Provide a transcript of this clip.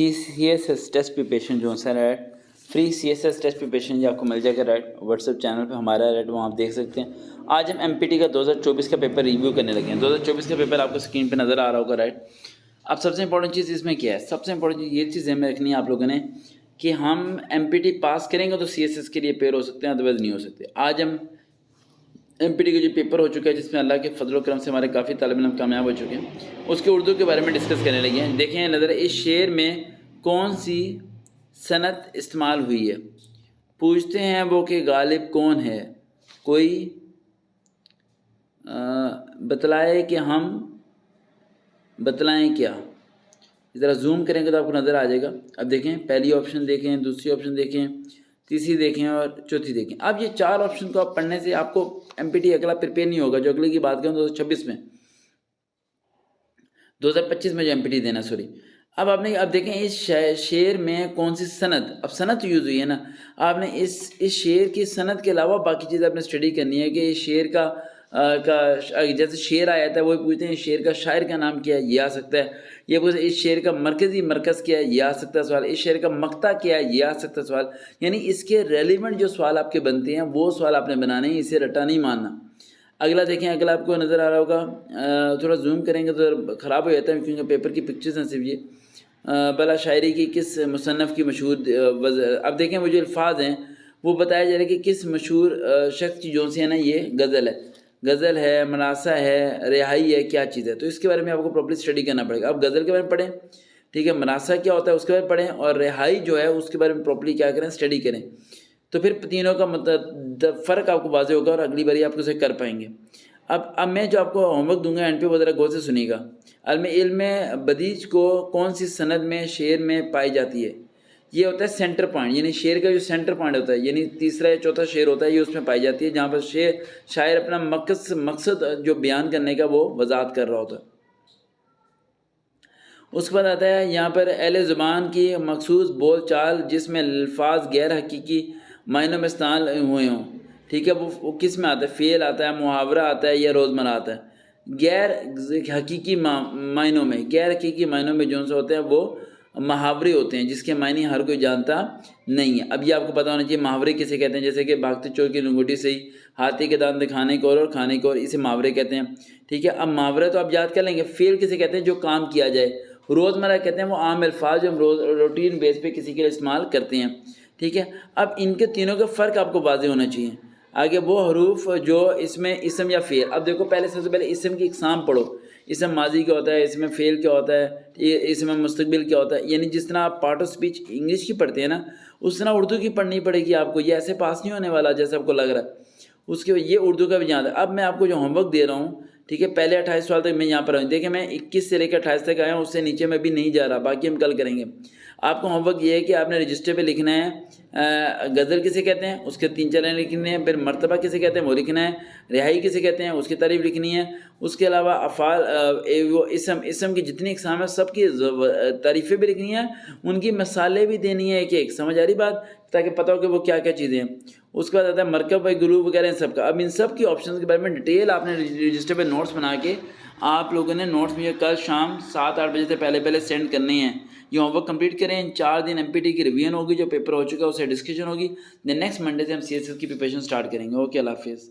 CSS test preparation जो है right, free CSS test preparation ये आपको मिल जाएगा राइट, व्हाट्सएप चैनल पे हमारा राइट, वहाँ आप देख सकते हैं। आज हम MPT का 2024 का पेपर रिव्यू करने लगे हैं। 2024 का पेपर आपको स्क्रीन पे नज़र आ रहा होगा राइट। अब सबसे इंपॉर्टेंट चीज़ इसमें क्या है, सबसे इंपॉर्टेंट चीज़ ये चीज़ हमें रखनी है आप लोगों ने कि हम MPT पास करेंगे तो CSS के लिए पेपर हो सकते हैं, अदरवाइज नहीं हो सकते। आज हम MPT का जो पेपर हो चुका है जिसमें अल्लाह के फजल करम से हमारे काफ़ी तालिब इल्म कामयाब हो चुके हैं, उसके उर्दू के बारे में डिस्कस करने लगे हैं। देखें नज़र, इस शेर में कौन सी सनत इस्तेमाल हुई है। पूछते हैं वो कि गालिब कौन है, कोई बतलाए कि हम बतलाएं क्या। ज़रा जूम करेंगे तो आपको नज़र आ जाएगा। अब देखें, पहली ऑप्शन देखें, दूसरी ऑप्शन देखें, तीसरी देखें और चौथी देखें। अब ये चार ऑप्शन को आप पढ़ने से आपको MPT अगला प्रिपेयर नहीं होगा। जो अगले की बात करें 2026 में, 2025 में जो MPT देना, सॉरी। अब देखें इस शेर में कौन सी सनद, अब सनद यूज़ हुई है ना, आपने इस शेर की सनद के अलावा बाकी चीज़ें आपने स्टडी करनी है कि इस शेर का जैसे शेर आया था वही पूछते हैं शेर का शायर का नाम क्या है, ये आ सकता है। ये पूछते इस शेर का मरकज़ी मरकज़ क्या है, ये आ सकता है सवाल। इस शेर का मक्ता क्या है, ये आ सकता है सवाल। यानी इसके रेलिवेंट जो सवाल आपके बनते हैं वो सवाल आपने बनाने हैं, इसे रटा नहीं मानना। अगला देखें, अगला आपको नज़र आ रहा होगा, थोड़ा जूम करेंगे तो ख़राब हो जाता है क्योंकि पेपर की पिक्चर्स हैं सिर्फ ये। भला शायरी की किस मुसन्नफ़ की मशहूर, अब देखें वो जो अल्फाज हैं वो बताया जा रहा है कि किस मशहूर शख्स की जो सी है ना, ये गज़ल है, मनासा है, रिहाई है, क्या चीज़ है। तो इसके बारे में आपको प्रॉपर्ली स्टडी करना पड़ेगा। अब गज़ल के बारे में पढ़ें, ठीक है, मनासा क्या होता है उसके बारे में पढ़ें, और रिहाई जो है उसके बारे में प्रॉपर्ली क्या करें, स्टडी करें। तो फिर तीनों का मतलब फ़र्क आपको वाज़ेह होगा और अगली बारी आप उसे कर पाएंगे। अब मैं जो आपको होमवर्क दूंगा एंड पे वो ज़रा गौर से सुनिएगा। इल्म बदीज को कौन सी सनद में शेर में पाई जाती है। ये होता है सेंटर पॉइंट, यानी शेर का जो सेंटर पॉइंट होता है, यानी तीसरा या चौथा शेर होता है, ये उसमें पाई जाती है जहाँ पर शायर अपना मकसद जो बयान करने का वो वजाहत कर रहा होता है। उसके बाद आता है यहाँ पर अहले ज़ुबान की मखसूस बोल चाल जिसमें अल्फाज गैर हकीकी मायनों में इस्तेमाल हुए हों, ठीक है, वो किस में आता है, फ़ेल आता है, मुहावरा आता है या रोज़मर्रा आता है। गैर हकीकी मायनों में, गैर हकीकी मायनों में जो से होते हैं वो मुहावरे होते हैं जिसके मायने हर कोई जानता नहीं है। अब ये आपको पता होना चाहिए मुहावरे किसे कहते हैं, जैसे कि भागते चोर की लंगोटी से ही हाथी के दांत दिखाने को और खाने को, और इसे मुहावरे कहते हैं, ठीक है। अब मुहावरे तो आप याद कर लेंगे। फ़ेल किसे कहते हैं, जो काम किया जाए। रोज़मर्रा कहते हैं वो आम अल्फाज जो हम रूटीन बेस पे किसी के लिए इस्तेमाल करते हैं, ठीक है। अब इनके तीनों का फ़र्क आपको वाज़ेह होना चाहिए। आगे वो हरूफ जो इसमें इसम या फ़ेल। अब देखो पहले सबसे पहले इसम की इकसाम पढ़ो। इसम माजी क्या होता है, इसमें फ़ेल क्या होता है, इसमें मुस्तकबिल क्या होता है। यानी जिस तरह आप पार्ट ऑफ स्पीच इंग्लिश की पढ़ते हैं ना, उस तरह उर्दू की पढ़नी पड़ेगी आपको। ये ऐसे पास नहीं होने वाला जैसे आपको लग रहा है। उसके ये उर्दू का भी याद है। अब मैं आपको जो होमवर्क दे रहा हूँ, ठीक है, पहले 28 सवाल तक मैं यहाँ पर आऊँ। देखिए मैं 21 से लेकर 28 तक आया हूँ, उससे नीचे मैं भी नहीं जा रहा, बाकी हम कल करेंगे। आपको होमवर्क ये है कि आपने रजिस्टर पे लिखना है गज़ल किसे कहते हैं, उसके 3-4 लाइन लिखनी है। फिर मर्तबा किसे कहते हैं वो लिखना है। रिहाई किसे कहते हैं उसकी तारीफ़ लिखनी है। उसके अलावा अफ़ाल वो इसम की जितनी इकसाम है सबकी तारीफ़ें भी लिखनी है, उनकी मिसालें भी देनी है एक एक। समझ आ रही बात, ताकि पता हो कि वो क्या क्या चीज़ें हैं। उसके बाद आता है मरकब व गुरूब वगैरह इन सब का। अब इन सब की ऑप्शन के बारे में डिटेल आपने रजिस्टर पे नोट्स बना के आप लोगों ने नोट्स मुझे कल शाम 7-8 बजे से पहले सेंड करने हैं। ये होमवर्क कंप्लीट करें। इन 4 दिन MPT की रिवीजन होगी, जो पेपर हो चुका है उसे डिस्कशन होगी। देन नेक्स्ट मंडे से हम CSS की प्रिपरेशन स्टार्ट करेंगे। ओके, अल्लाह हाफिज़।